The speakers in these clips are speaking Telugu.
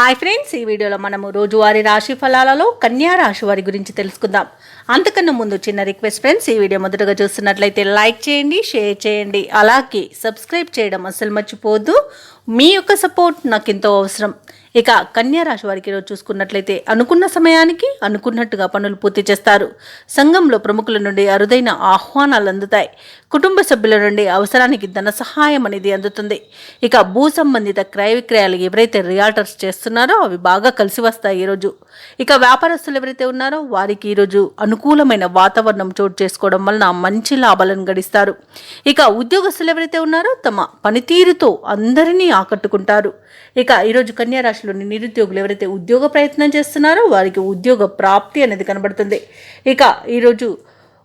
హాయ్ ఫ్రెండ్స్, ఈ వీడియోలో మనము రోజువారీ రాశి ఫలాలలో కన్యా రాశి వారి గురించి తెలుసుకుందాం. అంతకన్నా ముందు చిన్న రిక్వెస్ట్ ఫ్రెండ్స్, ఈ వీడియో మొదటగా చూస్తున్నట్లయితే లైక్ చేయండి, షేర్ చేయండి, అలాగే సబ్స్క్రైబ్ చేయడం అస్సలు మర్చిపోవద్దు. మీ యొక్క సపోర్ట్ నాకు ఎంతో అవసరం. ఇక కన్యా రాశి వారికి ఈరోజు చూసుకున్నట్లయితే అనుకున్న సమయానికి అనుకున్నట్టుగా పనులు పూర్తి చేస్తారు. సంఘంలో ప్రముఖుల నుండి అరుదైన ఆహ్వానాలు అందుతాయి. కుటుంబ సభ్యుల నుండి అవసరానికి ధన సహాయం అనేది అందుతుంది. ఇక భూ సంబంధిత క్రయ విక్రయాలు ఎవరైతే రియాల్టర్స్ చేస్తున్నారో అవి బాగా కలిసి వస్తాయి ఈరోజు. ఇక వ్యాపారస్తులు ఎవరైతే ఉన్నారో వారికి ఈరోజు అనుకూలమైన వాతావరణం చోటు చేసుకోవడం వలన మంచి లాభాలను గడిస్తారు. ఇక ఉద్యోగస్తులు ఎవరైతే ఉన్నారో తమ పనితీరుతో అందరినీ ఆకట్టుకుంటారు. ఇక ఈరోజు కన్యా రాశిలోని నిరుద్యోగులు ఎవరైతే ఉద్యోగ ప్రయత్నం చేస్తున్నారో వారికి ఉద్యోగ ప్రాప్తి అనేది కనబడుతుంది. ఇక ఈరోజు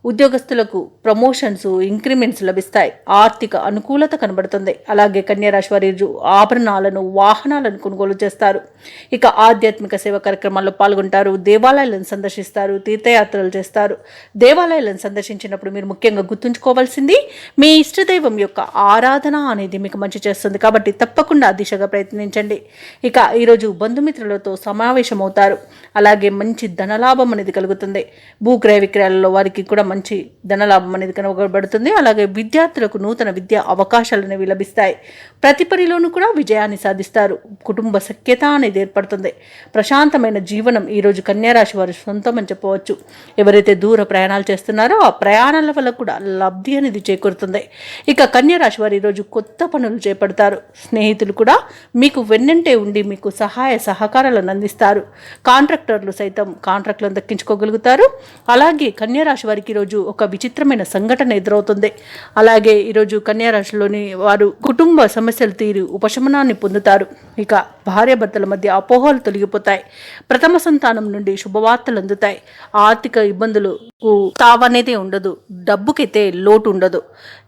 ఉద్యోగస్తులకు ప్రమోషన్స్, ఇంక్రిమెంట్స్ లభిస్తాయి. ఆర్థిక అనుకూలత కనబడుతుంది. అలాగే కన్యా రాశి వారి ఆభరణాలను, వాహనాలను కొనుగోలు చేస్తారు. ఇక ఆధ్యాత్మిక సేవ కార్యక్రమాల్లో పాల్గొంటారు. దేవాలయాలను సందర్శిస్తారు, తీర్థయాత్రలు చేస్తారు. దేవాలయాలను సందర్శించినప్పుడు మీరు ముఖ్యంగా గుర్తుంచుకోవాల్సింది మీ ఇష్టదైవం యొక్క ఆరాధన అనేది మీకు మంచి చేస్తుంది. కాబట్టి తప్పకుండా ఆ దిశగా ప్రయత్నించండి. ఇక ఈరోజు బంధుమిత్రులతో సమావేశమవుతారు. అలాగే మంచి ధనలాభం అనేది కలుగుతుంది. భూక్రయ విక్రయాలలో వారికి కూడా మంచి ధనలాభం అనేది కనబడుతుంది. అలాగే విద్యార్థులకు నూతన విద్యా అవకాశాలు అనేవి లభిస్తాయి. ప్రతి పనిలోనూ కూడా విజయాన్ని సాధిస్తారు. కుటుంబ సఖ్యత అనేది ఏర్పడుతుంది. ప్రశాంతమైన జీవనం ఈరోజు కన్యా రాశి వారి సొంతం అని చెప్పవచ్చు. ఎవరైతే దూర ప్రయాణాలు చేస్తున్నారో ఆ ప్రయాణాల వల్ల కూడా లబ్ధి అనేది చేకూరుతుంది. ఇక కన్యా రాశి వారు ఈరోజు కొత్త పనులు చేపడతారు. స్నేహితులు కూడా మీకు వెన్నంటే ఉండి మీకు సహాయ సహకారాలను అందిస్తారు. కాంట్రాక్టర్లు సైతం కాంట్రాక్టులను దక్కించుకోగలుగుతారు. అలాగే కన్యా రాశి వారికి ఈరోజు ఒక విచిత్రమైన సంఘటన ఎదురవుతుంది. అలాగే ఈరోజు కన్యా రాశిలోని వారు కుటుంబ సమస్యలు తీరి ఉపశమనాన్ని పొందుతారు. ఇక భార్యాభర్తల మధ్య అపోహలు తొలగిపోతాయి. ప్రథమ సంతానం నుండి శుభవార్తలు అందుతాయి. ఆర్థిక ఇబ్బందులకు తావనేది ఉండదు. డబ్బుకైతే లోటు ఉండదు.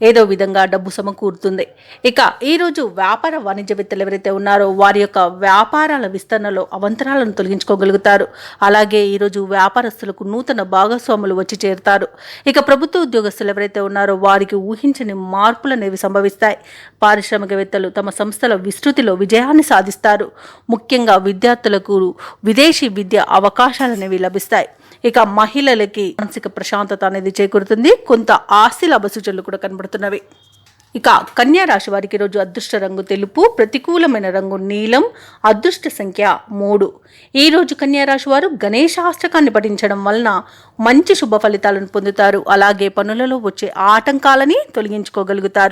ఏదో విధంగా డబ్బు సమకూరుతుంది. ఇక ఈరోజు వ్యాపార వాణిజ్యవేత్తలు ఎవరైతే ఉన్నారో వారి యొక్క వ్యాపారాల విస్తరణలో అవంతరాలను తొలగించుకోగలుగుతారు. అలాగే ఈరోజు వ్యాపారస్తులకు నూతన భాగస్వాములు వచ్చి చేరుతారు. ఇక ప్రభుత్వ ఉద్యోగస్తులు ఎవరైతే ఉన్నారో వారికి ఊహించని మార్పులు అనేవి సంభవిస్తాయి. పారిశ్రామికవేత్తలు తమ సంస్థల విస్తృతిలో విజయాన్ని సాధిస్తారు. ముఖ్యంగా విద్యార్థులకు విదేశీ విద్య అవకాశాలు అనేవి లభిస్తాయి. ఇక మహిళలకి మానసిక ప్రశాంతత అనేది చేకూరుతుంది. కొంత ఆస్తి లాభ సూచనలు కూడా కనబడుతున్నవి. ఇక కన్యా రాశి వారికి ఈరోజు అదృష్ట రంగు తెలుపు, ప్రతికూలమైన రంగు నీలం, అదృష్ట సంఖ్య 3. ఈరోజు కన్యా రాశి వారు గణేశాష్టకాన్ని పఠించడం వలన మంచి శుభ ఫలితాలను పొందుతారు. అలాగే పనులలో వచ్చే ఆటంకాలని తొలగించుకోగలుగుతారు.